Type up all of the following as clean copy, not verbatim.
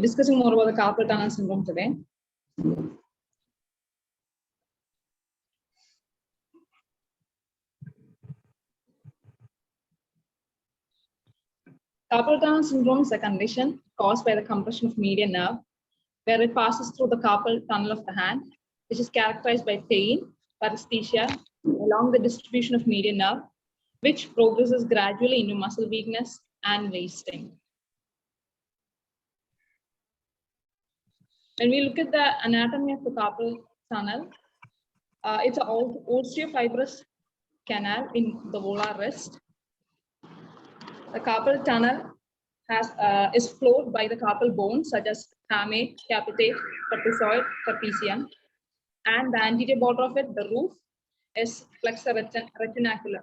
discussing more about the carpal tunnel syndrome today. Carpal tunnel syndrome is a condition caused by the compression of median nerve, where it passes through the carpal tunnel of the hand, which is characterized by pain, paresthesia, along the distribution of median nerve, which progresses gradually into muscle weakness and wasting. When we look at the anatomy of the carpal tunnel, it's an osteofibrous canal in the volar wrist. The carpal tunnel is flowed by the carpal bones such as hamate, capitate, trapezoid, trapezium, and the anterior border of it, the roof, is flexor retinaculum.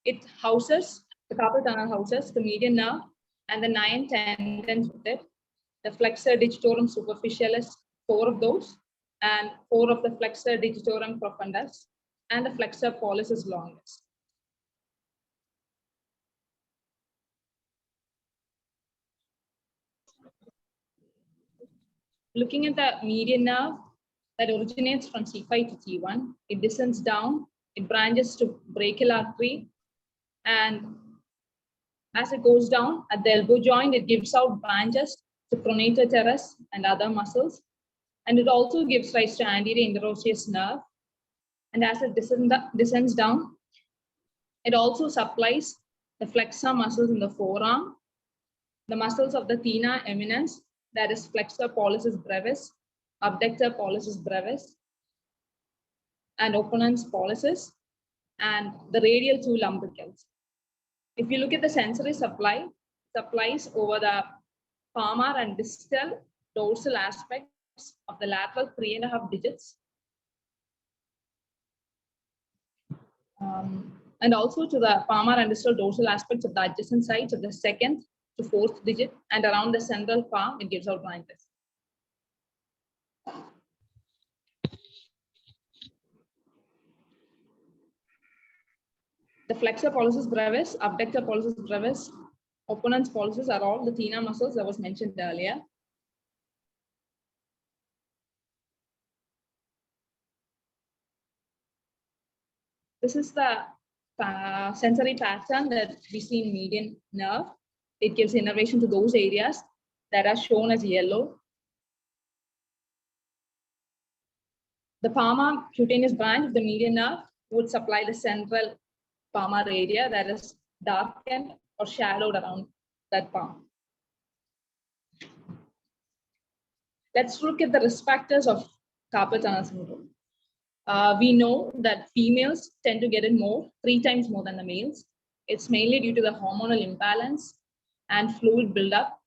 It houses, the carpal tunnel houses the median nerve and the 9 tendons with it. The flexor digitorum superficialis, 4 of those, and 4 of the flexor digitorum profundus, and the flexor pollicis longus. Looking at the median nerve that originates from C5 to T1, it descends down, it branches to brachial artery, and as it goes down at the elbow joint, it gives out branches to pronator teres and other muscles, and it also gives rise to anterior interosseous nerve. And as it descends down, it also supplies the flexor muscles in the forearm, the muscles of the thenar eminence, that is flexor pollicis brevis, abductor pollicis brevis, and opponens pollicis, and the radial 2 lumbricals. If you look at the sensory supply, it supplies over the palmar and distal dorsal aspects of the lateral 3.5 digits, and also to the palmar and distal dorsal aspects of the adjacent sides of the 2nd to 4th digit, and around the central palm, it gives out branches. The flexor pollicis brevis, abductor pollicis brevis, opponens pollicis are all the thenar muscles that was mentioned earlier. This is the sensory pattern that we see in median nerve. It gives innervation to those areas that are shown as yellow. The palmar cutaneous branch of the median nerve would supply the central palmar area that is darkened or shadowed around that palm. Let's look at the risk factors of carpal tunnel syndrome. We know that females tend to get it 3 times more than the males. It's mainly due to the hormonal imbalance and fluid buildup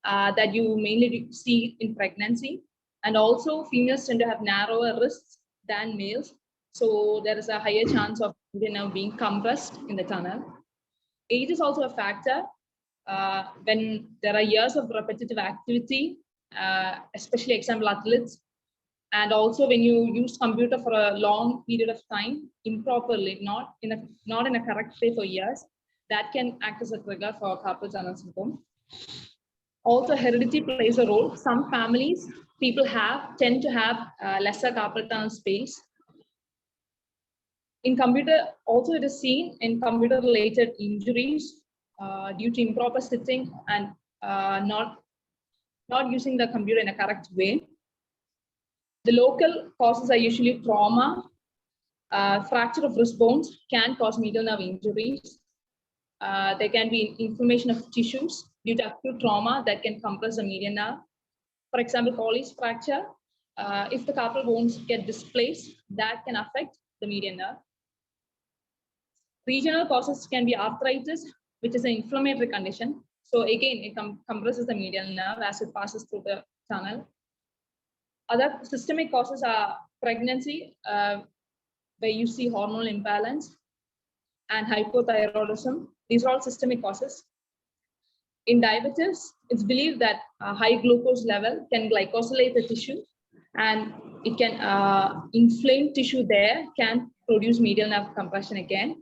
that you mainly see in pregnancy. And also females tend to have narrower wrists than males. So there is a higher chance of median nerve being compressed in the tunnel. Age is also a factor. When there are years of repetitive activity, especially example athletes, and also when you use computer for a long period of time improperly, not in a correct way for years, that can act as a trigger for carpal tunnel syndrome. Also, heredity plays a role. Some families, people tend to have lesser carpal tunnel space. In computer, also it is seen in computer-related injuries due to improper sitting and not using the computer in a correct way. The local causes are usually trauma. Fracture of wrist bones can cause medial nerve injuries. There can be inflammation of tissues due to acute trauma that can compress the median nerve. For example, Colles fracture. If the carpal bones get displaced, that can affect the median nerve. Regional causes can be arthritis, which is an inflammatory condition. So again, it compresses the medial nerve as it passes through the tunnel. Other systemic causes are pregnancy, where you see hormonal imbalance, and hypothyroidism. These are all systemic causes. In diabetes, it's believed that a high glucose level can glycosylate the tissue, and it can inflame tissue there, can produce medial nerve compression again.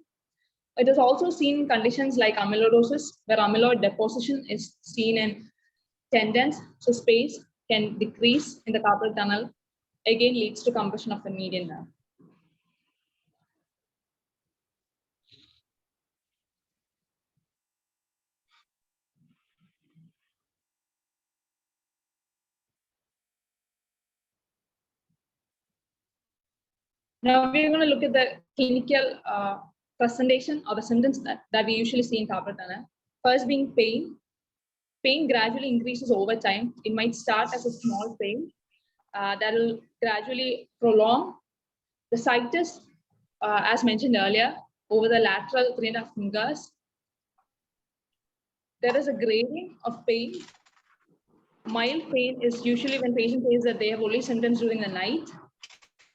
It is also seen in conditions like amyloidosis, where amyloid deposition is seen in tendons, so space can decrease in the carpal tunnel, again leads to compression of the median nerve. Now we're going to look at the clinical presentation or the symptoms that we usually see in carpal tunnel. First being pain. Pain gradually increases over time. It might start as a small pain that will gradually prolong. The site is, as mentioned earlier, over the lateral 3.5 fingers. There is a grading of pain. Mild pain is usually when patient says that they have only symptoms during the night.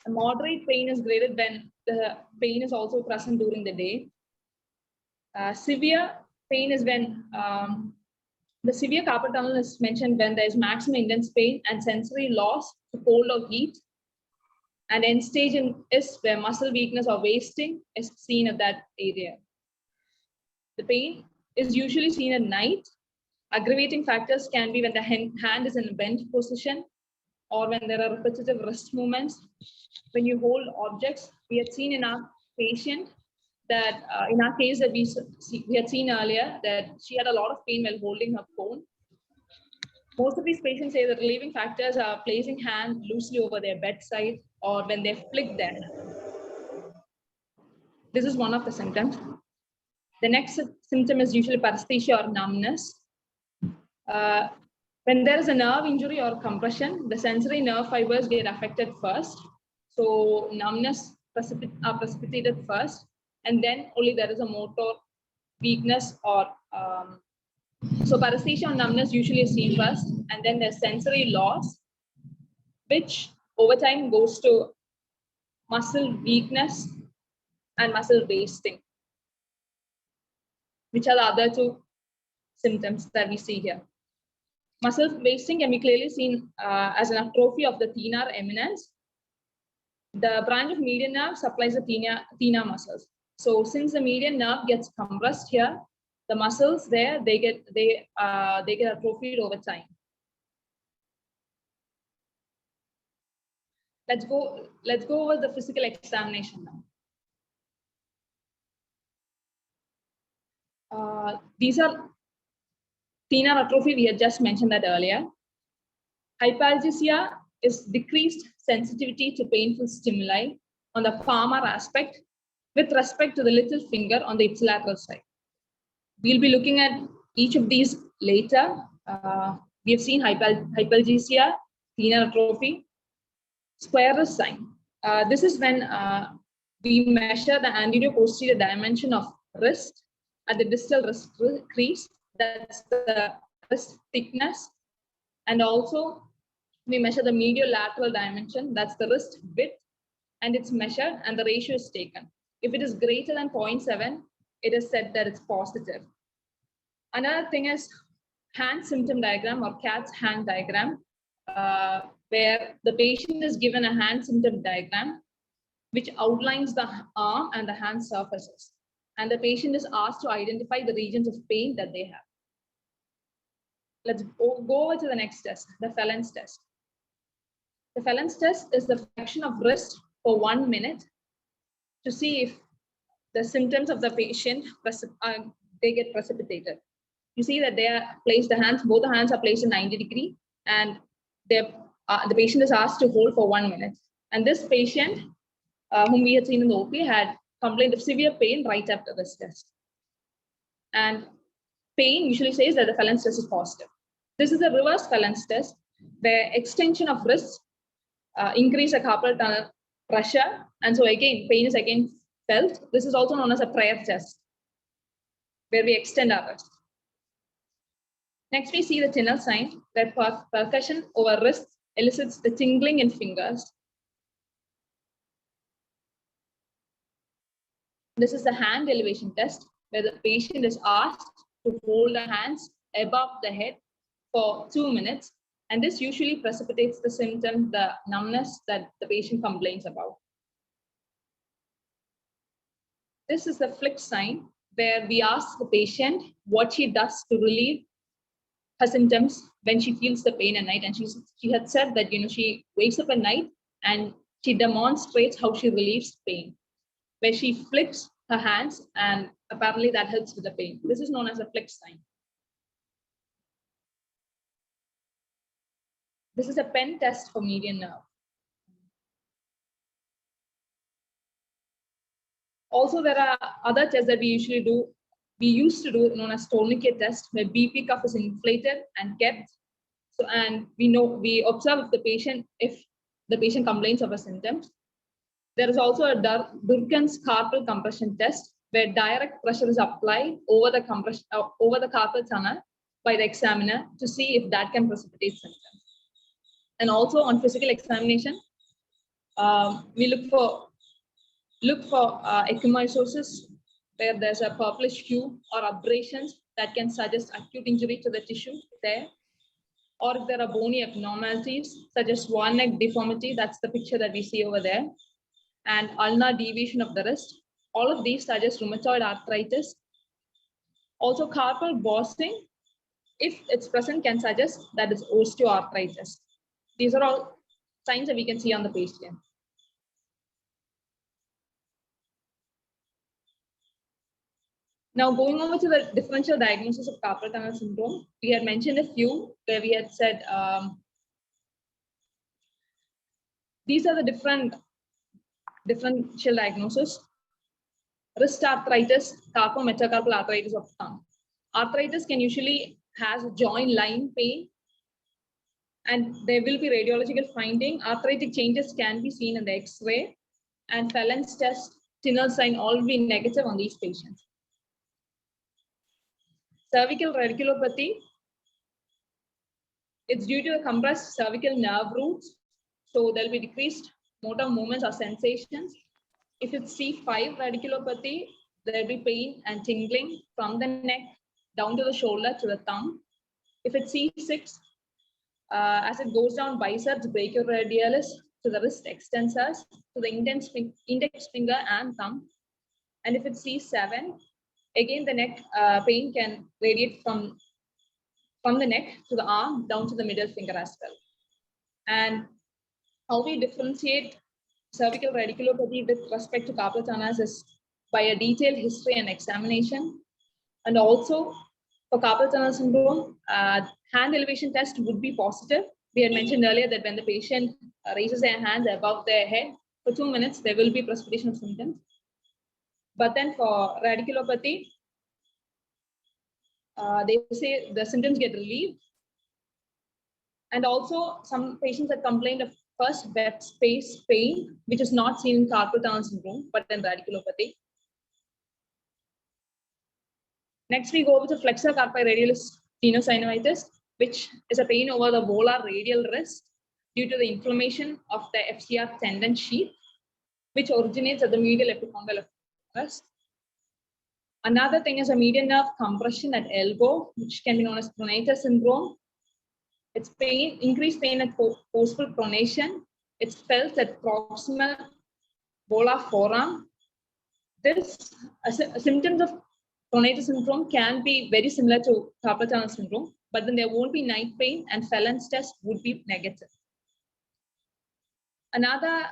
A moderate pain is graded when the pain is also present during the day. Severe pain is when the severe carpal tunnel is mentioned when there is maximum intense pain and sensory loss to cold or heat. And end stage is where muscle weakness or wasting is seen at that area. The pain is usually seen at night. Aggravating factors can be when the hand is in a bent position or when there are repetitive wrist movements. When you hold objects, we had seen in our patient that in our case that we had seen earlier that she had a lot of pain while holding her phone. Most of these patients say the relieving factors are placing hand loosely over their bedside or when they flick their hand. This is one of the symptoms. The next symptom is usually paresthesia or numbness. When there is a nerve injury or compression, the sensory nerve fibers get affected first. So numbness are precipitated first, and then only there is a motor weakness or so paresthesia or numbness usually is seen first, and then there's sensory loss, which over time goes to muscle weakness and muscle wasting, which are the other two symptoms that we see here. Muscle wasting can be clearly seen as an atrophy of the thenar eminence. The branch of median nerve supplies the thenar muscles. So since the median nerve gets compressed here, the muscles there they get atrophied over time. Let's go over the physical examination now. These are thenar atrophy. We had just mentioned that earlier. Hyperalgesia is decreased sensitivity to painful stimuli on the palmar aspect with respect to the little finger on the ipsilateral side. We'll be looking at each of these later. We have seen hyperalgesia, thenar atrophy, square wrist sign. This is when we measure the anterior posterior dimension of wrist at the distal wrist crease. That's the wrist thickness. And also we measure the medial lateral dimension. That's the wrist width, and it's measured and the ratio is taken. If it is greater than 0.7, it is said that it's positive. Another thing is hand symptom diagram or cat's hand diagram, where the patient is given a hand symptom diagram which outlines the arm and the hand surfaces. And the patient is asked to identify the regions of pain that they have. Let's go over to the next test, the Phelan's test. The Phelan's test is the flexion of wrist for 1 minute to see if the symptoms of the patient they get precipitated. You see that they are placed, both the hands are placed in 90 degree, and the patient is asked to hold for 1 minute. And this patient, whom we had seen in the OP, had complained of severe pain right after this test. And pain usually says that the Phelan's test is positive. This is a reverse Phelan's test, where extension of wrists increase the carpal tunnel pressure, and so again pain is again felt. This is also known as a prayer test, where we extend our wrist. Next, we see the Tinel sign, where percussion over wrists elicits the tingling in fingers. This is the hand elevation test, where the patient is asked to hold the hands above the head for 2 minutes. And this usually precipitates the symptom, the numbness that the patient complains about. This is the flick sign, where we ask the patient what she does to relieve her symptoms when she feels the pain at night. And she had said that, she wakes up at night and she demonstrates how she relieves pain, where she flicks her hands, and apparently that helps with the pain. This is known as a flex sign. This is a pen test for median nerve. Also, there are other tests that we usually do. We used to do known as tourniquet test, where BP cuff is inflated and kept. So, and we observe if the patient complains of a symptoms. There is also a Durkan's carpal compression test, where direct pressure is applied over the carpal tunnel by the examiner to see if that can precipitate symptoms. And also on physical examination, we look for echymosis, where there's a purplish hue or abrasions that can suggest acute injury to the tissue there. Or if there are bony abnormalities, such as swan neck deformity, that's the picture that we see over there, and ulnar deviation of the wrist. All of these suggest rheumatoid arthritis. Also, carpal bossing, if it's present, can suggest that it's osteoarthritis. These are all signs that we can see on the patient. Now, going over to the differential diagnosis of carpal tunnel syndrome, we had mentioned a few where we had said these are the differential diagnosis. Wrist arthritis, carpometacarpal arthritis of thumb. Arthritis can usually has joint line pain, and there will be radiological finding. Arthritic changes can be seen in the X-ray, and Phelan's test, Tinel sign, all will be negative on these patients. Cervical radiculopathy, it's due to the compressed cervical nerve roots, so there'll be decreased motor movements or sensations. If it's C5 radiculopathy, there'll be pain and tingling from the neck down to the shoulder to the thumb. If it's C6, as it goes down biceps brachioradialis to the wrist extensors, to the index finger and thumb. And if it's C7, again, the neck pain can radiate from the neck to the arm down to the middle finger as well. And how we differentiate cervical radiculopathy with respect to carpal tunnels is by a detailed history and examination. And also for carpal tunnel syndrome, hand elevation test would be positive. We had mentioned earlier that when the patient raises their hands above their head for 2 minutes, there will be precipitation of symptoms. But then for radiculopathy, they say the symptoms get relieved. And also some patients have complained of first wet space pain, which is not seen in carpal tunnel syndrome, but in radiculopathy. Next, we go over to flexor carpi radialis tenosynovitis, which is a pain over the volar radial wrist due to the inflammation of the FCR tendon sheath, which originates at the medial epicondyle of the wrist. Another thing is a median nerve compression at elbow, which can be known as pronator syndrome. It's pain, increased pain at forceful pronation. It's felt at proximal volar forearm. This symptoms of pronator syndrome can be very similar to carpal tunnel syndrome, but then there won't be night pain, and Phelan's test would be negative. Another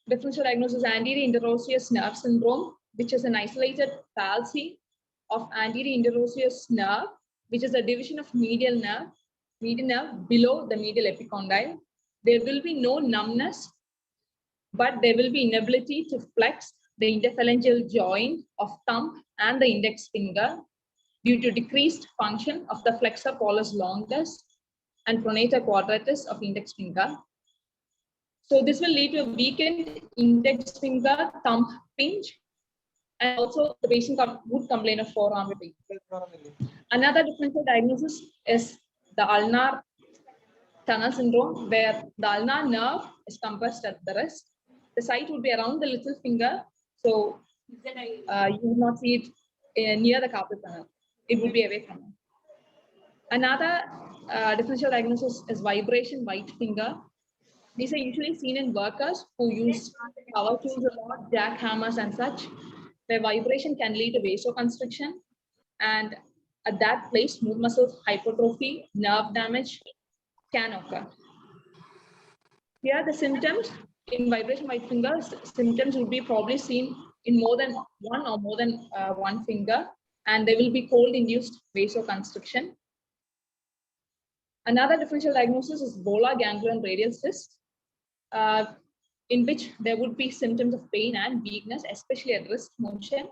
differential diagnosis is anterior interosseous nerve syndrome, which is an isolated palsy of anterior interosseous nerve, which is a division of median nerve below the medial epicondyle. There will be no numbness, but there will be inability to flex the interphalangeal joint of thumb and the index finger due to decreased function of the flexor pollicis longus and pronator quadratus of index finger. So this will lead to a weakened index finger thumb pinch, and also the patient would complain of forearm pain. Another differential diagnosis is the ulnar tunnel syndrome, where the ulnar nerve is compressed at the wrist. The site would be around the little finger, so you would not see it near the carpal tunnel. It would be away from it. Another differential diagnosis is vibration white finger. These are usually seen in workers who use power tools a lot, jackhammers and such, where vibration can lead to vasoconstriction. And at that place, smooth muscle hypertrophy, nerve damage can occur. Here, the symptoms in vibration white fingers, symptoms will be probably seen in more than one or more than one finger, and there will be cold-induced vasoconstriction. Another differential diagnosis is volar ganglion radial cyst, in which there would be symptoms of pain and weakness, especially at wrist motion.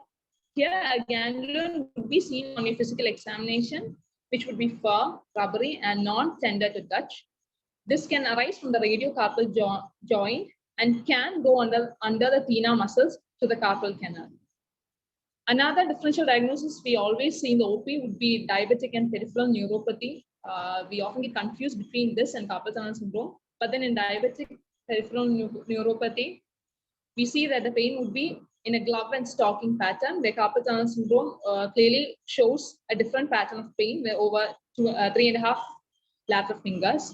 Here, a ganglion would be seen on a physical examination, which would be firm, rubbery, and non-tender to touch. This can arise from the radiocarpal joint and can go under the thenar muscles to the carpal canal. Another differential diagnosis we always see in the OP would be diabetic and peripheral neuropathy. We often get confused between this and carpal tunnel syndrome, but then in diabetic peripheral neuropathy, we see that the pain would be in a glove and stocking pattern, where carpal tunnel syndrome clearly shows a different pattern of pain, where over 3.5 lateral fingers.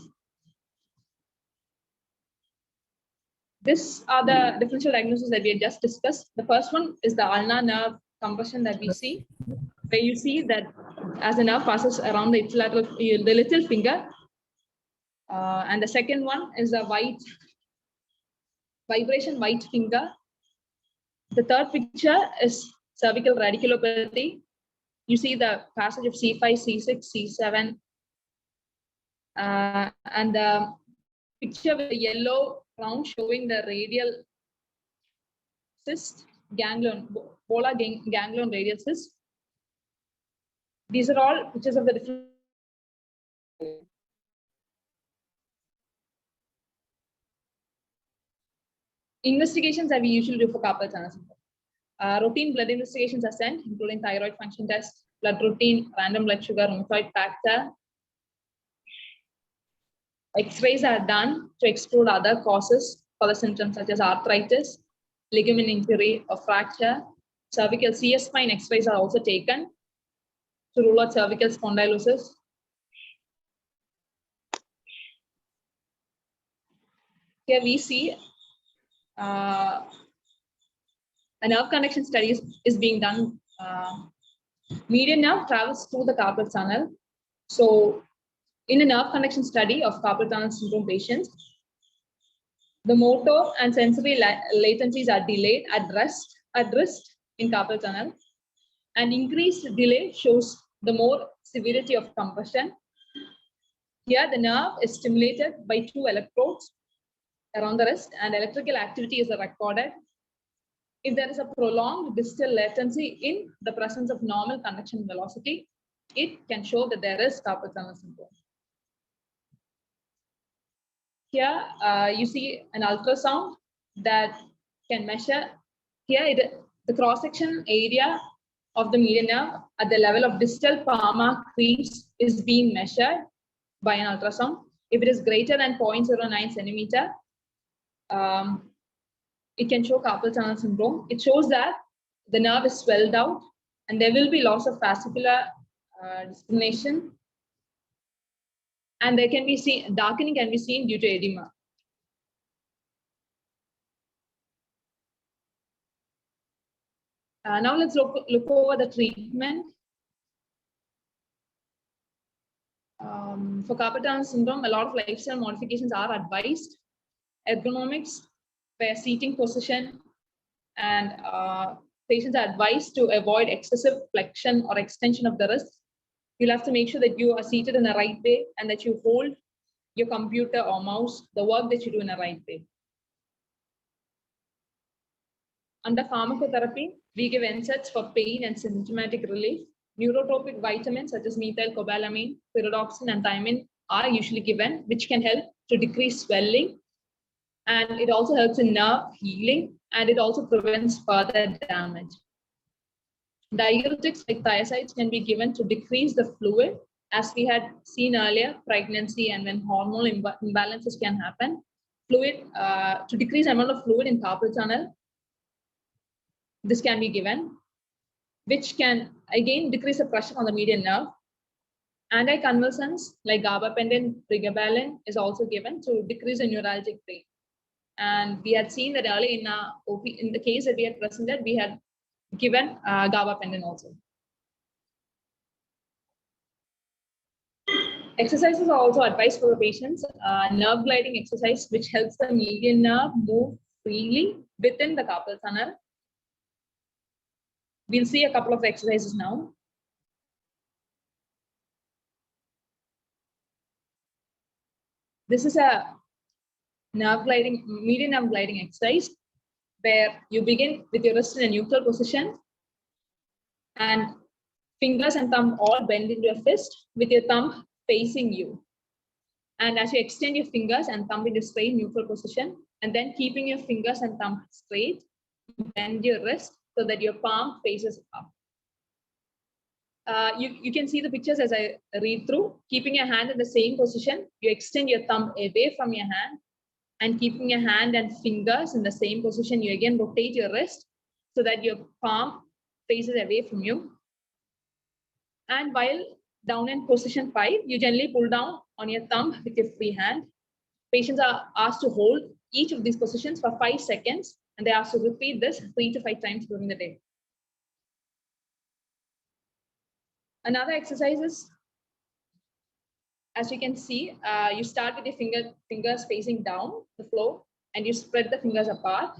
These are the differential diagnoses that we had just discussed. The first one is the ulnar nerve compression that we see, where you see that as the nerve passes around the little finger. And the second one is the vibration white finger. The third picture is cervical radiculopathy. You see the passage of C5, C6, C7. And the picture with the yellow round showing the radial cyst, ganglion, volar ganglion radial cyst. These are all pictures of the different investigations that we usually do for carpal tunnel syndrome. Routine blood investigations are sent, including thyroid function test, blood routine, random blood sugar, rheumatoid factor. X-rays are done to exclude other causes for the symptoms such as arthritis, ligament injury, or fracture. Cervical CS spine X-rays are also taken to rule out cervical spondylosis. Here we see a nerve conduction study is being done. Median nerve travels through the carpal tunnel. So in a nerve conduction study of carpal tunnel syndrome patients, the motor and sensory latencies are delayed at rest in carpal tunnel, and increased delay shows the more severity of compression. Here, the nerve is stimulated by 2 electrodes around the wrist, and electrical activity is recorded. If there is a prolonged distal latency in the presence of normal conduction velocity, it can show that there is carpal tunnel syndrome. Here, you see an ultrasound that can measure. Here, the cross-section area of the median nerve at the level of distal palmar crease is being measured by an ultrasound. If it is greater than 0.09 centimeter, it can show carpal tunnel syndrome. It shows that the nerve is swelled out, and there will be loss of fascicular discrimination, and there can be seen darkening can be seen due to edema. Now let's look over the treatment. For carpal tunnel syndrome, a lot of lifestyle modifications are advised. Ergonomics, where seating position, and patients are advised to avoid excessive flexion or extension of the wrist. You'll have to make sure that you are seated in the right way and that you hold your computer or mouse, the work that you do in the right way. Under pharmacotherapy, we give NSAIDs for pain and symptomatic relief. Neurotropic vitamins such as methylcobalamin, pyridoxine, and thiamine are usually given, which can help to decrease swelling. And it also helps in nerve healing, and it also prevents further damage. Diuretics like thiazides can be given to decrease the fluid, as we had seen earlier, pregnancy and when hormonal imbalances can happen. Fluid, to decrease the amount of fluid in carpal tunnel, this can be given, which can again decrease the pressure on the median nerve. Anticonvulsants like gabapentin, pregabalin is also given to decrease the neuralgic pain. And we had seen that early in the case that we had presented, we had given gabapentin also. Exercises are also advised for the patients. Nerve gliding exercise, which helps the median nerve move freely within the carpal tunnel. We'll see a couple of exercises now. This is a median nerve gliding exercise where you begin with your wrist in a neutral position and fingers and thumb all bend into a fist with your thumb facing you. And as you extend your fingers and thumb into straight neutral position, and then keeping your fingers and thumb straight, bend your wrist so that your palm faces up. You can see the pictures as I read through. Keeping your hand in the same position, you extend your thumb away from your hand, and keeping your hand and fingers in the same position, you again rotate your wrist so that your palm faces away from you. And while down in position 5, you gently pull down on your thumb with your free hand. Patients are asked to hold each of these positions for 5 seconds, and they are asked to repeat this 3 to 5 times during the day. Another exercise is, as you can see, you start with your fingers facing down the floor, and you spread the fingers apart,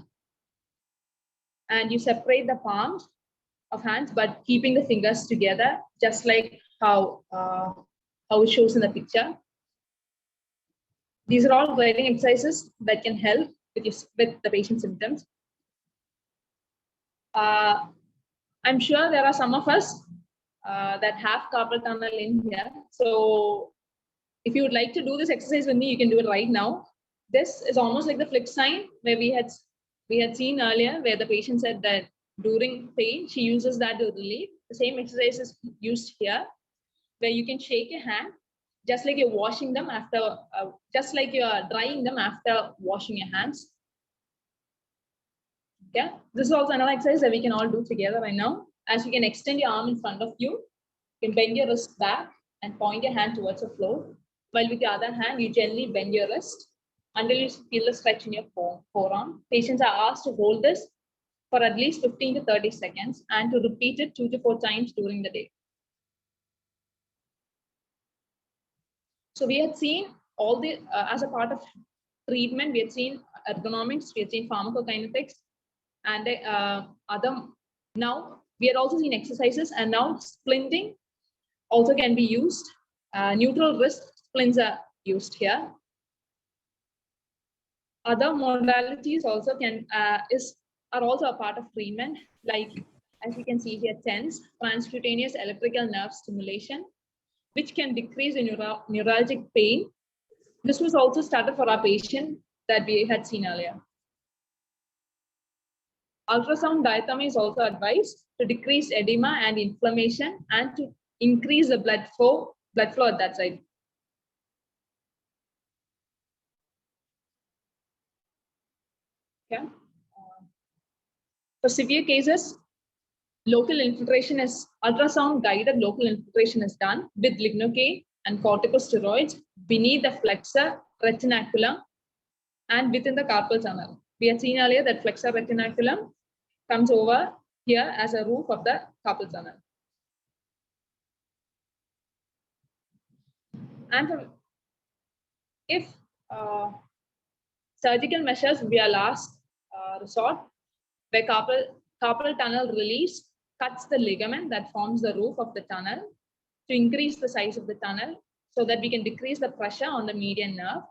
and you separate the palms of hands, but keeping the fingers together, just like how it shows in the picture. These are all gliding exercises that can help with the patient's symptoms. I'm sure there are some of us that have carpal tunnel in here. So if you would like to do this exercise with me, you can do it right now. This is almost like the flick sign where we had seen earlier, where the patient said that during pain, she uses that to relieve. The same exercise is used here, where you can shake your hand, just like you're washing them after, just like you're drying them after washing your hands. Okay, this is also another exercise that we can all do together right now. As you can extend your arm in front of you, you can bend your wrist back and point your hand towards the floor. While with the other hand, you gently bend your wrist until you feel a stretch in your forearm. Patients are asked to hold this for at least 15 to 30 seconds and to repeat it 2 to 4 times during the day. So we had seen all the, as a part of treatment, we had seen ergonomics, we had seen pharmacokinetics, and other. Now we had also seen exercises, and now splinting also can be used. Neutral wrist splints are used here. Other modalities also are also a part of treatment, like as you can see here, TENS, transcutaneous electrical nerve stimulation, which can decrease the neuralgic pain. This was also started for our patient that we had seen earlier. Ultrasound diathermy is also advised to decrease edema and inflammation and to increase the blood flow at that side. Okay. For severe cases, ultrasound guided local infiltration is done with lignocaine and corticosteroids beneath the flexor retinaculum and within the carpal tunnel. We had seen earlier that flexor retinaculum comes over here as a roof of the carpal tunnel. And if surgical measures will be our last resort, where carpal tunnel release cuts the ligament that forms the roof of the tunnel to increase the size of the tunnel so that we can decrease the pressure on the median nerve.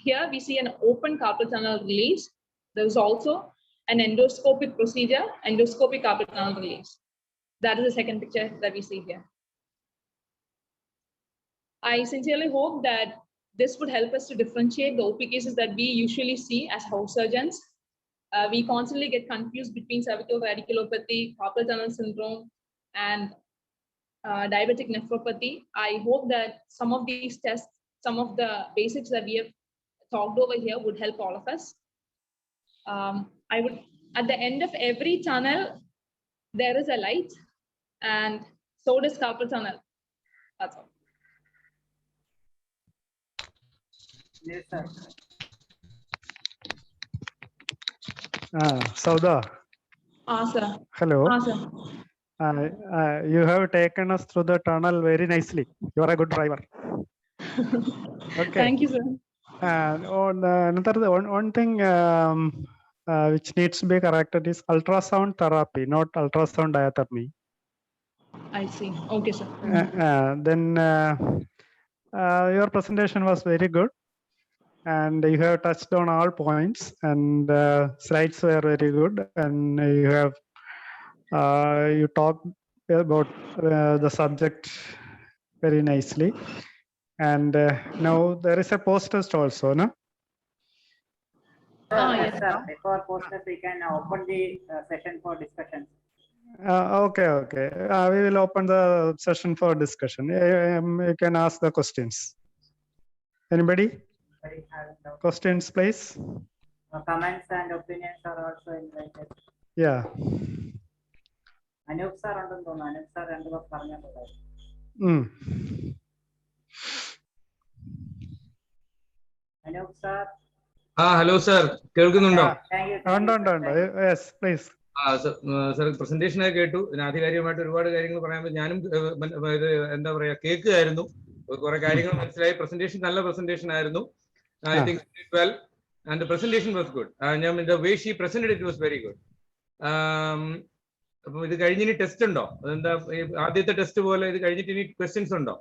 Here we see an open carpal tunnel release. There is also an endoscopic procedure, endoscopic carpal tunnel release. That is the second picture that we see here. I sincerely hope that this would help us to differentiate the OP cases that we usually see as house surgeons. We constantly get confused between cervical radiculopathy, carpal tunnel syndrome, and diabetic nephropathy. I hope that some of these tests, some of the basics that we have talked over here would help all of us. At the end of every tunnel, there is a light, and so does carpal tunnel. That's all. Yes, sir. Sauda. Sir. Hello. Sir. You have taken us through the tunnel very nicely. You are a good driver. Okay. Thank you, sir. And one thing which needs to be corrected is ultrasound therapy, not ultrasound diathermy. I see. Okay, sir. Then your presentation was very good, and you have touched on all points, and slides were very good, and you talked about the subject very nicely. And now there is a post test also, no? Yes, Yes, sir. Before posters, we can open the session for discussion. Okay. We will open the session for discussion. You can ask the questions. Anybody? Questions, please. Comments and opinions are also invited. Yeah. Anup sir ഉണ്ടെന്ന് തോന്നുന്നു. Anup sir രണ്ടു പേർ പറഞ്ഞിട്ടുള്ളത്. Anup sir. Hello sir, കേൾക്കുന്നുണ്ടോ? Yes, please. Sir presentation ഒക്കെ കേട്ടു. ആധികാരികമായിട്ട് ഒരുപാട് കാര്യങ്ങൾ പറയാൻ ഞാനും ഇത് എന്താ പറയാ കേൾക്കുകയായിരുന്നു. കുറെ കാര്യങ്ങൾ മനസ്സിലായി. പ്രസന്റേഷൻ നല്ല പ്രസന്റേഷൻ ആയിരുന്നു. I think well and the presentation was good. ഞാൻ the way she presented it was very good. അപ്പൊ ഇത് കഴിഞ്ഞിനി ടെസ്റ്റ് ഉണ്ടോ? അതെന്താ ആദ്യത്തെ ടെസ്റ്റ് പോലെ ഇത് കഴിഞ്ഞിട്ട് ഇനി ക്വസ്റ്റ്യൻസ് ഉണ്ടോ?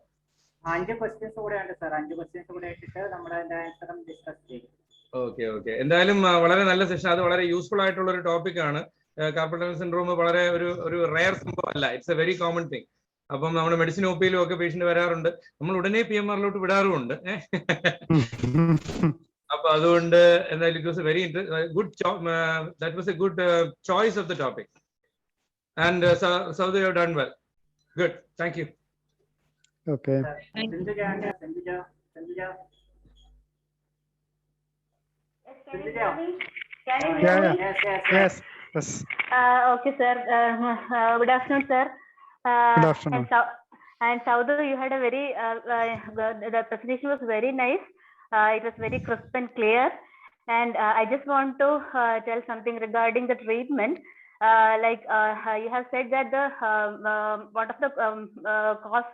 5 ക്വസ്റ്റ്യൻസ് കൂടെ ഉണ്ട് സാർ. 5 ക്വസ്റ്റ്യൻസ് കൂടെ ഇട്ടിട്ട് നമ്മൾ അതിന്റെ ആൻസറും ഡിസ്കസ് ചെയ്യും. ഓക്കെ. എന്തായാലും വളരെ നല്ല സെഷൻ. അത് വളരെ യൂസ്ഫുൾ ആയിട്ടുള്ള ഒരു ടോപ്പിക് ആണ്. കാർപ്പൽ ടണൽ സിൻഡ്രോം വളരെ ഒരു റയർ സംഭവമല്ല. It's A very common thing. അപ്പം നമ്മുടെ മെഡിസിൻ ഒപിയിലും ഒക്കെ പേഷ്യന്റ് വരാറുണ്ട്. നമ്മൾ ഉടനെ PMR-ലോട്ട് വിടാറുമുണ്ട്. അപ്പൊ അതുകൊണ്ട് എന്തായാലും it was A very good that was A good choice of the topic. And Saudi you have done well. Good. Thank you. Okay. Sindhuja. Yes. Okay, sir. Good afternoon, sir. Good afternoon. And Saudhu, you had a very the presentation was very nice. It was very crisp and clear. And I just want to tell something regarding the treatment. You have said that the one of the cause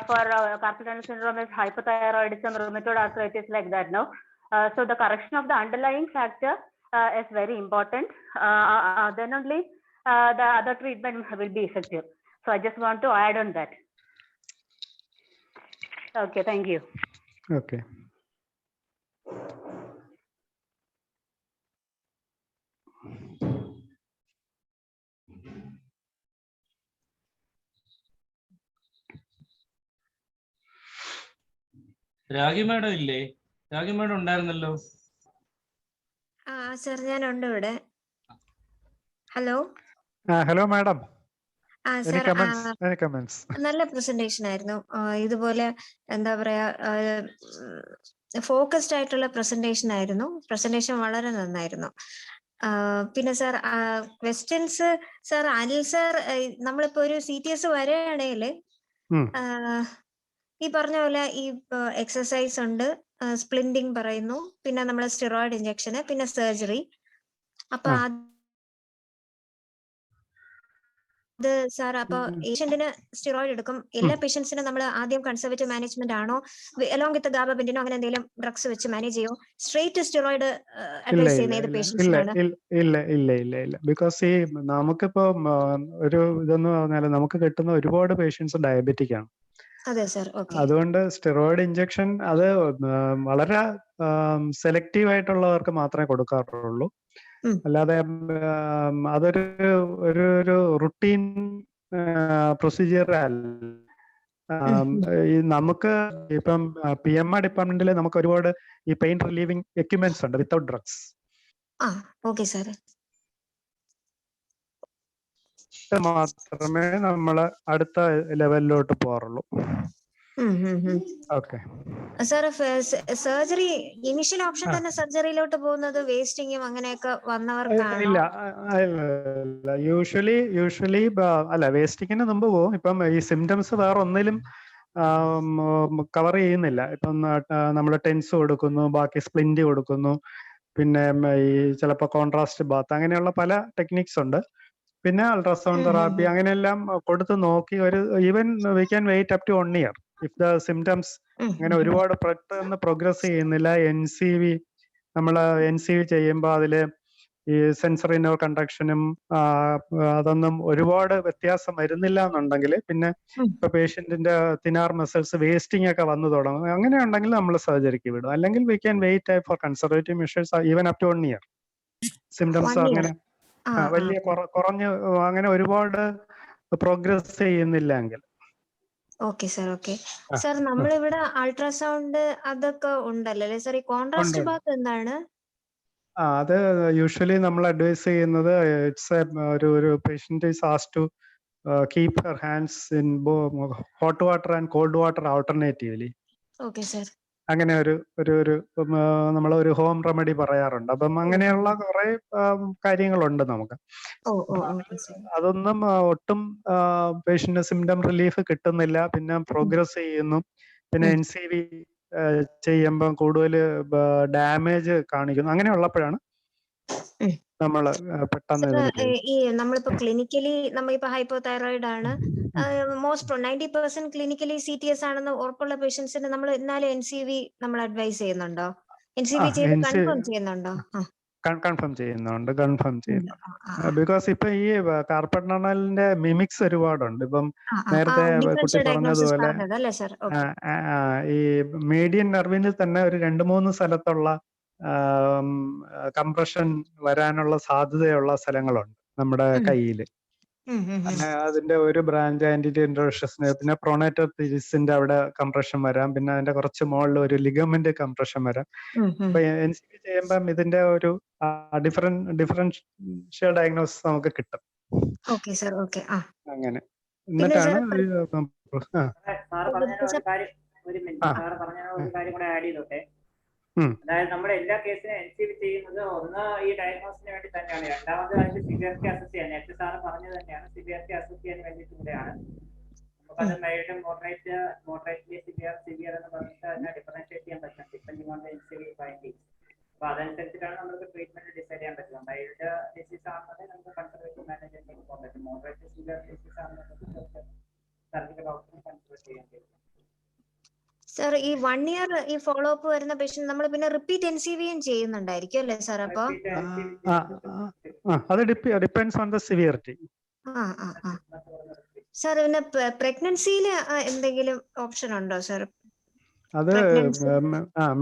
for carpal tunnel syndrome is hypothyroidism, rheumatoid arthritis, like that. No. So the correction of the underlying factor is very important. Then only the other treatment will be effective. So I just want to add on that. Okay, thank you. Okay. Ragi madam ഇല്ലേ? Ragi madam ഉണ്ടായിരുന്നല്ലോ. Sir, ഞാനുണ്ട് ഇവിടെ. Hello. Hello madam. Sir, നല്ല presentation ആയിരുന്നു. ഇതുപോലെ എന്താ പറയാ, focused ആയിട്ടുള്ള പ്രസന്റേഷൻ ആയിരുന്നു. പ്രസന്റേഷൻ വളരെ നന്നായിരുന്നു. പിന്നെ sir, questions sir, Anil sir, നമ്മളിപ്പോ ഒരു CTS വരികയാണെങ്കിൽ ഈ പറഞ്ഞ പോലെ ഈ എക്സസൈസ് ഉണ്ട്, സ്പ്ലിന്റിങ് പറയുന്നു, പിന്നെ നമ്മളെ സ്റ്റിറോയിഡ് ഇഞ്ചക്ഷന്, പിന്നെ സർജറി. അപ്പൊ അത് സാർ, അപ്പൊ പേഷ്യന്റിന് സ്റ്റിറോയിഡ് എടുക്കും. എല്ലാ പേഷ്യൻസിനും നമ്മൾ ആദ്യം കൺസർവേറ്റീവ് മാനേജ്മെന്റ് ആണോ, അലോങ് വിത്ത് ഗാബാപെന്റിനോ അങ്ങനെ എന്തെങ്കിലും ഡ്രഗ്സ് വെച്ച് മാനേജ് ചെയ്യോ? സ്ട്രേറ്റ് സ്റ്റിറോയിഡ് അഡ്വൈസ് ചെയ്യുന്ന ഏത് പേഷ്യൻസിനാണ്? ഇല്ല. ബിക്കോസ് ഈ നമുക്കിപ്പോ ഒരു ഇതെന്ന് പറഞ്ഞാൽ നമുക്ക് കിട്ടുന്ന ഒരുപാട് പേഷ്യൻസ് ഡയബറ്റിക് ആണ്. അതെ സർ. അതുകൊണ്ട് സ്റ്റിറോയിഡ് ഇഞ്ചക്ഷൻ അത് വളരെ സെലക്റ്റീവ് ആയിട്ടുള്ളവർക്ക് മാത്രമേ കൊടുക്കാറുള്ളൂ. അല്ലാതെ അതൊരു ഒരു റുട്ടീൻ പ്രൊസീജിയർ അല്ല. ഈ നമുക്ക് ഇപ്പം PMR ഡിപ്പാർട്ട്മെന്റിൽ നമുക്ക് ഒരുപാട് ഈ പെയിൻ റിലീവിംഗ് എക്യുപ്മെന്റ്സ് ഉണ്ട് വിത്തൗട്ട് ഡ്രഗ്സ്. Okay sir. മാത്രമേ നമ്മൾ അടുത്ത ലെവലിലോട്ട് പോകാറുള്ളൂ. Okay sir, surgery initial option തന്നെ സർജറിയിലോട്ട് പോകുന്നത് വേസ്റ്റിങ്ങും അങ്ങനെയൊക്കെ വന്നവർക്കാണ്? ഇല്ല. യൂഷ്വലി അല്ല, വേസ്റ്റിങ്ങിന് മുമ്പ് പോകും. ഇപ്പം ഈ സിംറ്റംസ് വേറെ ഒന്നിലും കവർ ചെയ്യുന്നില്ല. ഇപ്പം നമ്മൾ ടെൻസ് കൊടുക്കുന്നു, ബാക്കി സ്പ്ലിന്റ് കൊടുക്കുന്നു, പിന്നെ ഈ ചിലപ്പോൾ കോൺട്രാസ്റ്റ് ബാത്ത്, അങ്ങനെയുള്ള പല ടെക്നിക്സ് ഉണ്ട്. പിന്നെ അൾട്രാസൗണ്ട് തെറാപ്പി അങ്ങനെയെല്ലാം കൊടുത്ത് നോക്കി ഒരു even we can wait up to 1 year if the symptoms അങ്ങനെ ഒരുപാട് പെട്ടെന്ന് പ്രോഗ്രസ് ചെയ്യുന്നില്ല. NCV നമ്മൾ NCV ചെയ്യുമ്പോൾ അതില് ഈ സെൻസറി നെർവ് കണ്ടക്ഷനും അതൊന്നും ഒരുപാട് വ്യത്യാസം വരുന്നില്ല എന്നുണ്ടെങ്കിൽ പിന്നെ ഇപ്പൊ പേഷ്യന്റിന്റെ തിനാർ മസിൽസ് വേസ്റ്റിംഗ് ഒക്കെ വന്നു തുടങ്ങും. അങ്ങനെയുണ്ടെങ്കിൽ നമ്മൾ സർജറിക്ക് വിടും. അല്ലെങ്കിൽ we can wait for conservative measures even up to 1 year. Symptoms അങ്ങനെ വലിയ കുറഞ്ഞ് അങ്ങനെ ഒരുപാട് പ്രോഗ്രസ് ചെയ്യുന്നില്ല എങ്കിൽ. Okay sir. ഓക്കെ സാർ, നമ്മളിവിടെ അൾട്രാസൗണ്ട് അതൊക്കെ ഉണ്ടല്ലോ സാർ. ഈ കോൺട്രാസ്റ്റ് ബാത്ത് എന്താണ്? അത് യൂഷ്വലി നമ്മൾ അഡ്വൈസ് ചെയ്യുന്നത് ഇറ്റ്സ് ഒരു patient is asked to keep her hands in hot water and cold water alternatively. Okay sir. അങ്ങനെ ഒരു നമ്മളൊരു ഹോം റെമഡി പറയാറുണ്ട്. അപ്പം അങ്ങനെയുള്ള കുറെ കാര്യങ്ങളുണ്ട് നമുക്ക്. അതൊന്നും ഒട്ടും പേഷ്യന്റ് സിംറ്റം റിലീഫ് കിട്ടുന്നില്ല, പിന്നെ പ്രോഗ്രസ് ചെയ്യുന്നു. പിന്നെ NCV ചെയ്യുമ്പം കൂടുതൽ ഡാമേജ് കാണിക്കുന്നു. അങ്ങനെയുള്ളപ്പോഴാണ് നമ്മൾ പെട്ടെന്ന് ഈ നമ്മളിപ്പോ ക്ലിനിക്കലി നമ്മളിപ്പോ ഹൈപ്പോതൈറോയിഡ് ആണ്, മോസ്റ്റ് 90% ക്ലിനിക്കലി CTS ആണെന്ന് ഉറപ്പുള്ള പേഷ്യൻസിന് നമ്മൾ എന്നാലും NCV നമ്മൾ അഡ്വൈസ് ചെയ്യുന്നുണ്ടോ? NCV ചെയ്ത് കൺഫേം ചെയ്യുന്നുണ്ടോ? കൺഫേം ചെയ്യുന്നുണ്ട്. ബിക്കോസ് ഇപ്പൊ ഈ കാർപ്പറ്റ് ടണലിന്റെ മിമിക്സ് ഒരുപാടുണ്ട്. ഇപ്പം നേരത്തെ കുട്ടി പറഞ്ഞതുപോലെ ഈ മീഡിയൻ നെർവിനിൽ തന്നെ ഒരു 2-3 സ്ഥലത്തുള്ള കംപ്രഷൻ വരാനുള്ള സാധ്യതയുള്ള സ്ഥലങ്ങളുണ്ട് നമ്മുടെ കയ്യിൽ. അതിന്റെ ഒരു ബ്രാഞ്ച് ആന്റിറ്റിയർ ഇന്റർഷന്, പിന്നെ പ്രൊണേറ്റർ തിരിസിന്റെ അവിടെ കംപ്രഷൻ വരാം. പിന്നെ അതിന്റെ കുറച്ച് മുകളിൽ ഒരു ലിഗമെന്റ് കംപ്രഷൻ വരാം. അപ്പൊ NCV ചെയ്യുമ്പം ഇതിന്റെ ഒരു ഡിഫറൻഷ്യൽ ഡയഗ്നോസിസ് നമുക്ക് കിട്ടും. അങ്ങനെ എന്നിട്ടാണ് അതായത് നമ്മുടെ എല്ലാ കേസിനും NCV ചെയ്യുന്നത് ഒന്ന് ഈ ഡയഗ്നോസിന് വേണ്ടി തന്നെയാണ്. രണ്ടാമത് അതിന്റെ സിവിയറിറ്റി അസസ് ചെയ്യാൻ, നേരത്തെ സാറ് പറഞ്ഞത് തന്നെയാണ്, സിവിയറിറ്റി അസസ് ചെയ്യാൻ വേണ്ടിയിട്ട് കൂടെയാണ്. നമുക്കത് മൈൽഡ്, മോഡറേറ്റ്ലി സിവിയർ എന്ന് പറഞ്ഞിട്ട് അതിനെ ഡിഫറൻഷിയേറ്റ് ചെയ്യാൻ പറ്റും depending on the NCV findings. അപ്പൊ അതനുസരിച്ചിട്ടാണ് നമുക്ക് ട്രീറ്റ്മെന്റ് ഡിസൈഡ് ചെയ്യാൻ പറ്റുക. മൈൽഡ് ഡിസീസ് ആണെന്നുണ്ടെങ്കിൽ നമുക്ക് കൺസർവേറ്റീവ് മാനേജ്മെന്റിലേക്ക് പോകാൻ പറ്റും. മോഡറേറ്റ് സിവിയർ ഡിസീസ് ആണെന്നുണ്ടെങ്കിൽ സർജിക്കൽ ഓപ്ഷൻ കൺസിഡർ ചെയ്യാൻ പറ്റും. സാർ, ഈ 1 year ഈ ഫോളോ അപ്പ് വരുന്ന പേഷ്യന്റ് നമ്മൾ പിന്നെ റിപ്പീറ്റ് NCV ചെയ്യുന്നുണ്ടായിരിക്കും അല്ലേ സാർ? അപ്പൊ അത് depends on the severity. Sir, പിന്നെ പ്രഗ്നൻസിയിൽ എന്തെങ്കിലും ഓപ്ഷൻ ഉണ്ടോ സാർ? അത്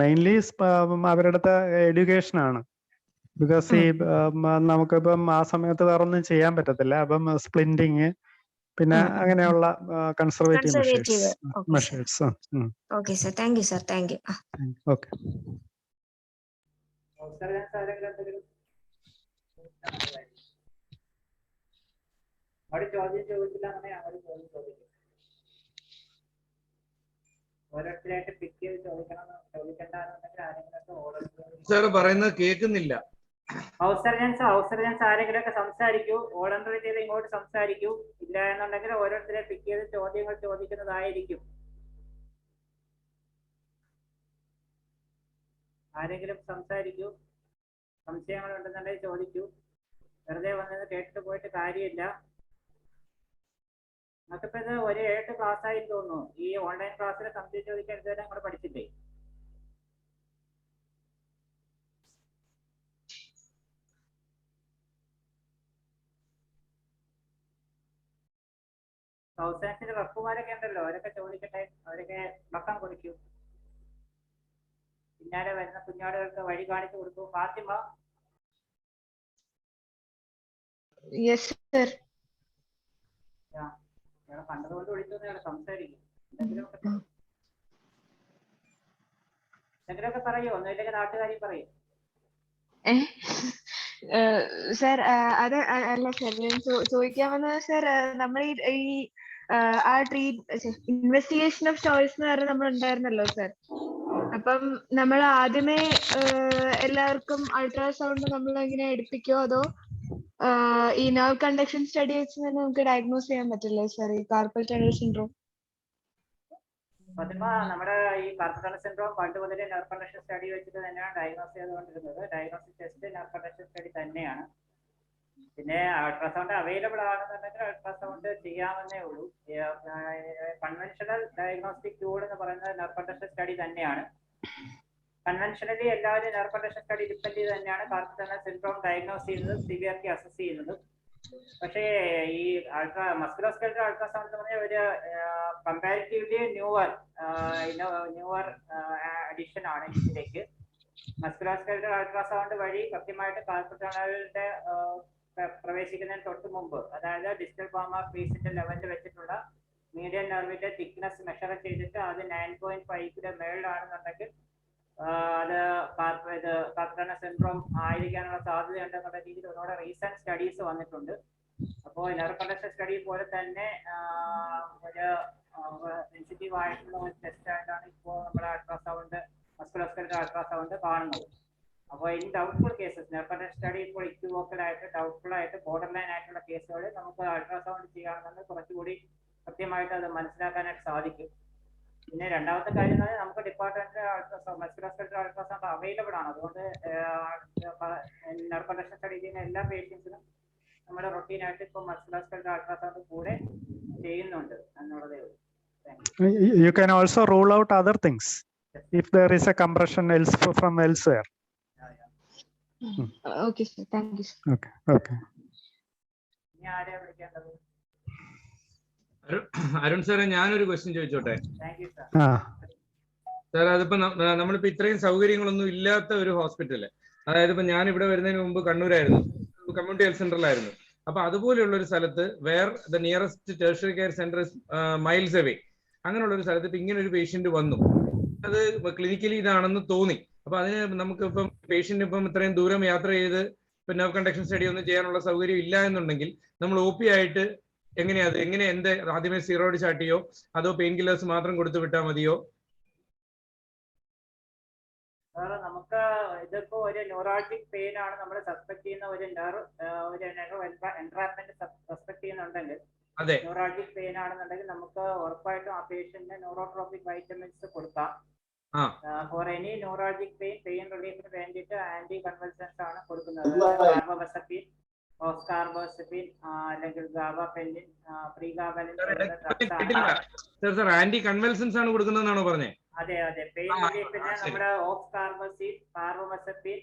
മെയിൻലി അവരുടെ എഡ്യൂക്കേഷൻ ആണ്. ബിക്കോസ് ഈ നമുക്കിപ്പം ആ സമയത്ത് വേറെ ഒന്നും ചെയ്യാൻ പറ്റത്തില്ല. അപ്പം സ്പ്ലിന്റിങ്, പിന്നെ അങ്ങനെയുള്ള conservative measures. Okay sir, thank you sir. Thank you. Okay. ഓരോരുത്തരായിട്ട് പിക്ക് ചെയ്ത് ചോദിക്കണ്ടെന്നുണ്ടെങ്കിൽ ആരെങ്കിലും സാർ പറയുന്നത് കേൾക്കുന്നില്ല. ഹൗസ് സർജൻസ് ആരെങ്കിലുമൊക്കെ സംസാരിക്കൂ. ഓർഡർ ചെയ്ത് ഇങ്ങോട്ട് സംസാരിക്കൂ. ഇല്ല എന്നുണ്ടെങ്കിൽ ഓരോരുത്തരെ പിക്ക് ചെയ്ത് ചോദ്യങ്ങൾ ചോദിക്കുന്നതായിരിക്കും. ആരെങ്കിലും സംസാരിക്കൂ. സംശയങ്ങൾ ഉണ്ടെന്നുണ്ടെങ്കിൽ ചോദിക്കൂ. വെറുതെ വന്നത് കേട്ടിട്ട് പോയിട്ട് കാര്യമില്ല. നമുക്കിപ്പോ ഇത് ഒരു 7 ക്ലാസ് ആയി തോന്നുന്നു. ഈ ഓൺലൈൻ ക്ലാസ്സിൽ കംപ്ലീറ്റ് ചോദിക്കാൻ ഇതുവരെ നമ്മൾ പഠിച്ചില്ലേ? ഹൗസ് റഫുമാരൊക്കെ ഉണ്ടല്ലോ, അവരൊക്കെ ചോദിക്കട്ടെ. അവരൊക്കെ ഭക്ഷണം കൊടുക്കൂ. പിന്നാലെ വരുന്ന കുഞ്ഞാടുകൾക്ക് വഴി കാണിച്ചു കൊടുക്കൂ. ഫാത്തിമ. കണ്ടതുകൊണ്ട് വിളിച്ചൊന്നും സംസാരിക്കും. എന്തെങ്കിലുമൊക്കെ പറയൂ. ഒന്നുമില്ലെങ്കിൽ നാട്ടുകാരി പറയൂ. സർ, അത് അല്ല സർ, ഞാൻ ചോദിക്കാൻ വന്നത് സർ, നമ്മൾ ഈ ആ ഇൻവെസ്റ്റിഗേഷൻ ഓഫ് ചോയ്സ് എന്ന് പറഞ്ഞാൽ നമ്മൾ ഉണ്ടായിരുന്നല്ലോ സർ. അപ്പം നമ്മൾ ആദ്യമേ എല്ലാവർക്കും അൾട്രാസൗണ്ട് നമ്മൾ എങ്ങനെ എടുപ്പിക്കോ, അതോ ഈ നെർവ് കണ്ടക്ഷൻ സ്റ്റഡി വെച്ച് തന്നെ നമുക്ക് ഡയഗ്നോസ് ചെയ്യാൻ പറ്റില്ലേ സർ ഈ കാർപ്പൽ ടണൽ സിൻഡ്രോം? നമ്മുടെ ഈ കാർപ്പൽ ടണൽ സിൻഡ്രോം പണ്ട് മുതലേ നെർവ് കണ്ടക്ഷൻ സ്റ്റഡി വെച്ചിട്ട് തന്നെയാണ് ഡയഗ്നോസ് ചെയ്തുകൊണ്ടിരുന്നത്. Diagnostic test nerve conduction study തന്നെയാണ്. പിന്നെ അൾട്രാസൗണ്ട് അവൈലബിൾ ആണെന്നുണ്ടെങ്കിൽ അൾട്രാസൗണ്ട് ചെയ്യാമെന്നേ ഉള്ളൂ. കൺവെൻഷണൽ ഡയഗ്നോസ്റ്റിക് ടൂൾ എന്ന് പറയുന്നത് നെർവ് കണ്ടക്ഷൻ സ്റ്റഡി തന്നെയാണ്. കൺവെൻഷനലി എല്ലാവരും നെർവ് കണ്ടക്ഷൻ സ്റ്റഡി ഡിപ്പെൻഡ് ചെയ്ത് തന്നെയാണ് കാർപ്പൽ സിൻഡ്രോം ഡയഗ്നോസ് ചെയ്യുന്നതും സിവിയറിറ്റി അസസ് ചെയ്യുന്നതും. പക്ഷേ ഈ മസ്കുലോസ്കെലറ്റൽ അൾട്രാസൗണ്ട് എന്ന് പറഞ്ഞാൽ ഒരു കമ്പാരിറ്റീവ്ലി ന്യൂവർ അഡിഷൻ ആണ് ഇതിലേക്ക്. മസ്കുലോസ്കെലറ്റൽ അൾട്രാസൗണ്ട് വഴി കൃത്യമായിട്ട് കാർപ്പൽ ടണലിന്റെ പ്രവേശിക്കുന്നതിന് തൊട്ട് മുമ്പ്, അതായത് ഡിജിറ്റൽ പാമ ഫേസിന്റെ ലെവലിൽ വെച്ചിട്ടുള്ള മീഡിയൻ നെർവിന്റെ തിക്നെസ് മെഷർ ചെയ്തിട്ട് അത് 9.5 മേളിലാണെന്നുണ്ടെങ്കിൽ അത് കാർപ്പൽ സിൻഡ്രോം ആയിരിക്കാനുള്ള സാധ്യതയുണ്ടെന്നുള്ള രീതിയിൽ ഒന്നുകൂടെ റീസെന്റ് സ്റ്റഡീസ് വന്നിട്ടുണ്ട്. അപ്പോൾ നെർവ് കണ്ടക്ഷൻ സ്റ്റഡി പോലെ തന്നെ ഒരു സെൻസിറ്റീവ് ആയിട്ടുള്ള ഒരു ടെസ്റ്റ് ആയിട്ടാണ് ഇപ്പോൾ നമ്മുടെ അൾട്രാസൗണ്ട് മസ്കുലോസ്കെലറ്റൽ അൾട്രാസൗണ്ട് കാണുന്നത്. അപ്പോൾ in doubtful cases nerve conduction study ഇപ്പോൾ ഇക്വിവോക്കൽ ആയിട്ട് ഡൗട്ട്ഫുൾ ആയിട്ട് ബോർഡർ ലൈൻ ആയിട്ടുള്ള കേസുകളിൽ നമുക്ക് അൾട്രാസൗണ്ട് ചെയ്യുകയാണെന്നുണ്ടെങ്കിൽ കുറച്ചുകൂടി കൃത്യമായിട്ട് അത് മനസ്സിലാക്കാനായിട്ട് സാധിക്കും. പിന്നെ രണ്ടാമത്തെ കാര്യം എന്ന് പറഞ്ഞാൽ നമുക്ക് ഡിപ്പാർട്ട്മെന്റ് അൾട്രാസൗണ്ട് മസ്കുലോസ്കെലറ്റൽ അൾട്രാസൗണ്ട് അവൈലബിൾ ആണ്. അതുകൊണ്ട് നെർവ് കണ്ടക്ഷൻ സ്റ്റഡി ചെയ്യുന്ന എല്ലാ പേഷ്യൻസിനും നമ്മുടെ റൊട്ടീനായിട്ട് ഇപ്പോൾ മസ്കുലോസ്കെലറ്റൽ അൾട്രാസൗണ്ട് കൂടെ ചെയ്യുന്നുണ്ട് എന്നുള്ളതേ ഉള്ളൂ. You can also rule out other things if there is a compression from elsewhere. Okay, sir. Thank you, sir. Okay. ഇനി ആരെയാ വിളിക്കേണ്ടത്? അരുൺ സാറേ, ഞാനൊരു ക്വസ്റ്റ്യൻ ചോദിച്ചോട്ടെ? Thank you sir. സാർ, അതിപ്പോ നമ്മളിപ്പോ ഇത്രയും സൗകര്യങ്ങളൊന്നും ഇല്ലാത്ത ഒരു ഹോസ്പിറ്റല്, അതായത് ഇപ്പൊ ഞാൻ ഇവിടെ വരുന്നതിന് മുമ്പ് കണ്ണൂരായിരുന്നു, കമ്മ്യൂണിറ്റി ഹെൽത്ത് സെന്ററിലായിരുന്നു. അപ്പൊ അതുപോലെയുള്ള ഒരു സ്ഥലത്ത് where the nearest tertiary care centre miles away, അങ്ങനെയുള്ള ഒരു സ്ഥലത്ത് ഇപ്പൊ ഇങ്ങനെ ഒരു പേഷ്യന്റ് വന്നു, അത് ക്ലിനിക്കലി ഇതാണെന്ന് തോന്നി. അപ്പൊ അതിന് നമുക്ക് ഇപ്പം പേഷ്യന്റ് ഇപ്പം ഇത്രയും ദൂരം യാത്ര ചെയ്ത് ഇപ്പൊ നെർവ് കണ്ടക്ഷൻ സ്റ്റഡി ഒന്നും ചെയ്യാനുള്ള സൗകര്യം ഇല്ല എന്നുണ്ടെങ്കിൽ നമ്മൾ OP ആയിട്ട് എങ്ങനെ ആദ്യമേ സ്റ്റിറോയിഡ് സ്റ്റാർട്ട് ചെയ്യോ അതോ പെയിൻ കില്ലേഴ്സ് മാത്രം കൊടുത്തു വിട്ടാൽ മതിയോ? നമുക്ക് ഇതിപ്പോ ഒരു ന്യൂറോളജിക് പെയിൻ ആണ് നമ്മൾ സസ്പെക്ട് ചെയ്യുന്ന ഒരു നെർവ് എൻട്രാപ്മെന്റ് സസ്പെക്ട് ചെയ്യുന്നുണ്ടെങ്കിൽ, ന്യൂറോളജിക് പെയിൻ ആണെന്നുണ്ടെങ്കിൽ നമുക്ക് ഉറപ്പായിട്ടും ആ പേഷ്യന്റിന് ന്യൂറോട്രോപിക് വൈറ്റമിൻസ് കൊടുക്കാം. ഫോർ എനി ന്യൂറോളജിക് പെയിൻ റിലീഫിന് വേണ്ടിയിട്ട് ആന്റി കൺവൾസൻസ് ആണ് കൊടുക്കുന്നത്. കാർബോബസപ്പിൻ, ഓസ്കാർബോസപ്പിൻ അല്ലെങ്കിൽ ഗാബാപെന്റിൻ, പ്രീഗാബലിൻ. ആന്റി കൺവൾസൻസ് ആണ് കൊടുക്കുന്നതെന്നാണോ പറഞ്ഞേ? അതെ. പെയിൻ റിലീഫിന് നമ്മുടെ ഓസ്കാർബോസിൻ, കാർബോബസപ്പിൻ,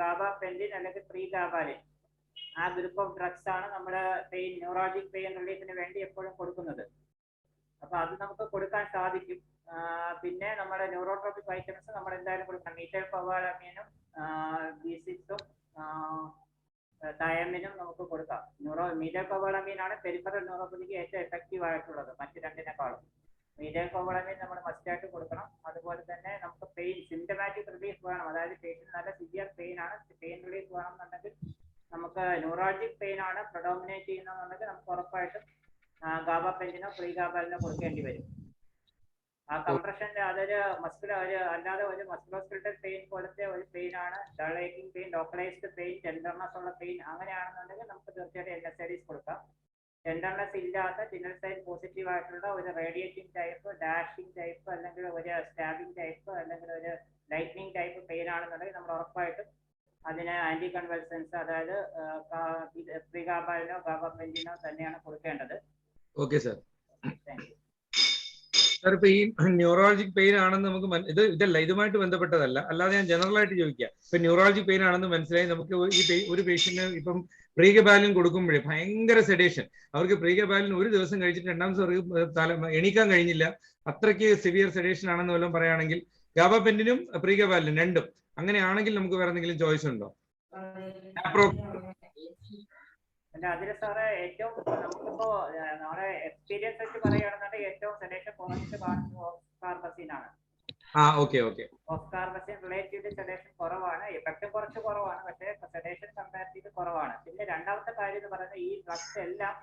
ഗാബാപെന്റിൻ അല്ലെങ്കിൽ പ്രീഗാബാലിൻ, ആ ഗ്രൂപ്പ് ഓഫ് ഡ്രഗ്സ് ആണ് നമ്മുടെ ന്യൂറോളജിക് പെയിൻ റിലീഫിന് വേണ്ടി എപ്പോഴും കൊടുക്കുന്നത്. അപ്പൊ അത് നമുക്ക് കൊടുക്കാൻ സാധിക്കും. പിന്നെ നമ്മുടെ ന്യൂറോട്രോപിക് വൈറ്റമിൻസ് നമ്മൾ എന്തായാലും കൊടുക്കണം. മീഥൈൽ കോബാലമീനും B6ഉം തയമിനും നമുക്ക് കൊടുക്കാം. മീഥൈൽ കോബാലമീൻ ആണ് പെരിഫറൽ ന്യൂറോപ്പതിക്ക് ഏറ്റവും എഫക്റ്റീവ് ആയിട്ടുള്ളത് മറ്റു രണ്ടിനേക്കാളും. മീഥൈൽ കോബാലമീൻ നമ്മൾ മസ്റ്റായിട്ട് കൊടുക്കണം. അതുപോലെ തന്നെ നമുക്ക് പെയിൻ സിംറ്റമാറ്റിക് റിലീഫ് വേണം, അതായത് പേഷ്യന്റ് നല്ല സിവിയർ പെയിൻ ആണ്, പെയിൻ റിലീഫ് വേണമെന്നുണ്ടെങ്കിൽ നമുക്ക് ന്യൂറോളജിക് പെയിൻ ആണ് പ്രൊഡോമിനേറ്റ് ചെയ്യുന്നതെന്നുണ്ടെങ്കിൽ നമുക്ക് ഉറപ്പായിട്ടും ഗാബാപെന്റിനോ പ്രീഗാബാലിനോ കൊടുക്കേണ്ടി വരും. ആ കംപ്രഷന്റെ അതൊരു അല്ലാതെ ഒരു മസ്കുലോസ്കെലറ്റൽ പെയിൻ പോലത്തെ ഒരു പെയിൻ ആണ്, dull aching pain, localised pain, tenderness ഉള്ള പെയിൻ അങ്ങനെയാണെന്നുണ്ടെങ്കിൽ നമുക്ക് തീർച്ചയായിട്ടും NSAIDs കൊടുക്കാം. ടെൻഡർനെസ് ഇല്ലാത്ത ടിനൽ സൈൻ പോസിറ്റീവ് ആയിട്ടുള്ള ഒരു റേഡിയേറ്റിംഗ് ടൈപ്പ്, ഡാഷിംഗ് ടൈപ്പ് അല്ലെങ്കിൽ ഒരു സ്റ്റാബിംഗ് ടൈപ്പ് അല്ലെങ്കിൽ ഒരു ലൈറ്റ്നിങ് ടൈപ്പ് പെയിൻ ആണെന്നുണ്ടെങ്കിൽ നമ്മൾ ഉറപ്പായിട്ടും അതിന് ആന്റി കൺവൾസൻസ്, അതായത് പ്രീഗാബാലിനോ ഗാബാപെന്റിനോ തന്നെയാണ് കൊടുക്കേണ്ടത്. Okay sir. സാർ, ഇപ്പൊ ഈ ന്യൂറോളജിക് പെയിൻ ആണെന്ന് നമുക്ക് ഇതല്ല, ഇതുമായിട്ട് ബന്ധപ്പെട്ടതല്ല, അല്ലാതെ ഞാൻ ജനറൽ ആയിട്ട് ചോദിക്കാം. ഇപ്പൊ ന്യൂറോളജിക് പെയിൻ ആണെന്ന് മനസ്സിലായി, നമുക്ക് ഒരു പേഷ്യന്റിന് ഇപ്പം പ്രീഗബാലിൻ കൊടുക്കുമ്പോഴേ ഭയങ്കര സെഡേഷൻ, അവർക്ക് പ്രീഗബാലിൻ ഒരു ദിവസം കഴിച്ചിട്ട് രണ്ടാമത്തെ എണീക്കാൻ കഴിഞ്ഞില്ല, അത്രയ്ക്ക് സിവിയർ സെഡേഷൻ ആണെന്ന് വല്ലതും പറയുകയാണെങ്കിൽ ഗാബാപെന്റിനും പ്രീഗബാലിനും രണ്ടും അങ്ങനെയാണെങ്കിൽ നമുക്ക് വേറെ എന്തെങ്കിലും ചോയ്സ് ഉണ്ടോ? അതിന് സാറേ ഏറ്റവും നമുക്കിപ്പോ നമ്മുടെ എക്സ്പീരിയൻസ് വെച്ച് പറയുകയാണെന്നുണ്ടെങ്കിൽ ഏറ്റവും സെഡേഷൻ കുറച്ച് കാണുന്നത് ഓസ്കാർബസിൻ ആണ്. ഓസ്കാർബസിൻ റിലേറ്റീവ്ലി സെഡേഷൻ കുറവാണ്, എഫക്ട് കുറച്ച് കുറവാണ്, പക്ഷേ സെഡേഷൻ കമ്പാരിറ്റീവ് കുറവാണ്. പിന്നെ രണ്ടാമത്തെ കാര്യം എന്ന് പറയുന്നത് ഈ ഡ്രഗ്സ് എല്ലാം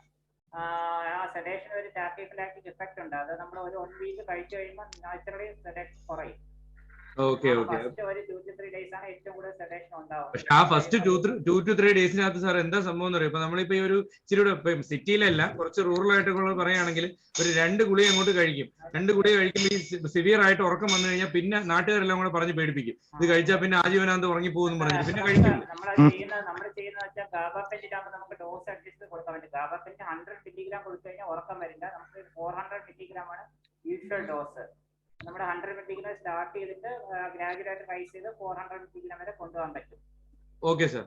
ആ സെഡേഷൻ ഒരു ടാക്കിഫിലാക്റ്റിക് എഫക്ട് ഉണ്ട്. അത് നമ്മൾ ഒരു 1 വീക്ക് കഴിച്ചു കഴിയുമ്പോൾ നാച്ചുറലി സെഡേഷൻ കുറയും. Okay okay. ഫസ്റ്റ് ഒരു 2 to 3 ഡേയ്സ് ആണ് ഏറ്റവും കൂടുതൽ സെഡേഷൻ ഉണ്ടാവുക. പക്ഷെ ആ ഫസ്റ്റ് 2 to 3 ഡേയ്സിനകത്ത് സാർ എന്താ സംഭവം എന്ന് പറയും. ഇപ്പൊ നമ്മളിപ്പോ ഈ ഒരു ഇച്ചിരി സിറ്റിയിലല്ല, കുറച്ച് റൂറൽ ആയിട്ടുള്ള പറയുകയാണെങ്കിൽ ഒരു 2 ഗുളിക അങ്ങോട്ട് കഴിക്കും. 2 ഗുളിക കഴിക്കുമ്പോൾ ഈ സിവിയർ ആയിട്ട് ഉറക്കം വന്നു കഴിഞ്ഞാൽ പിന്നെ നാട്ടുകാരെല്ലാം കൂടെ പറഞ്ഞ് പേടിപ്പിക്കും. ഇത് കഴിച്ചാൽ പിന്നെ ആജീവനാന്ത് ഉറങ്ങിപ്പോകുന്നു പറഞ്ഞിട്ട് പിന്നെ കഴിക്കില്ല. നമ്മൾ ചെയ്യുന്ന വെച്ചാൽ ഗാബാപെന്റിനാകുമ്പോൾ നമുക്ക് ഡോസ് അഡ്ജസ്റ്റ് കൊടുക്കാൻ പറ്റും. ഗാബാപെന്റ് 100 മില്ലിഗ്രാം കൊടുത്തു കഴിഞ്ഞാൽ ഉറക്കം വരില്ല. നമുക്ക് 400 മില്ലിഗ്രാം ആണ് യൂഷ്വൽ ഡോസ്. നമ്മുടെ 100 മില്ലിഗ്രാം സ്റ്റാർട്ട് ചെയ്തിട്ട് ഗ്രാജുവലായിട്ട് റൈസ് ചെയ്ത് 400 മില്ലിഗ്രാം വരെ കൊണ്ടുപോകാൻ പറ്റും. Okay sir.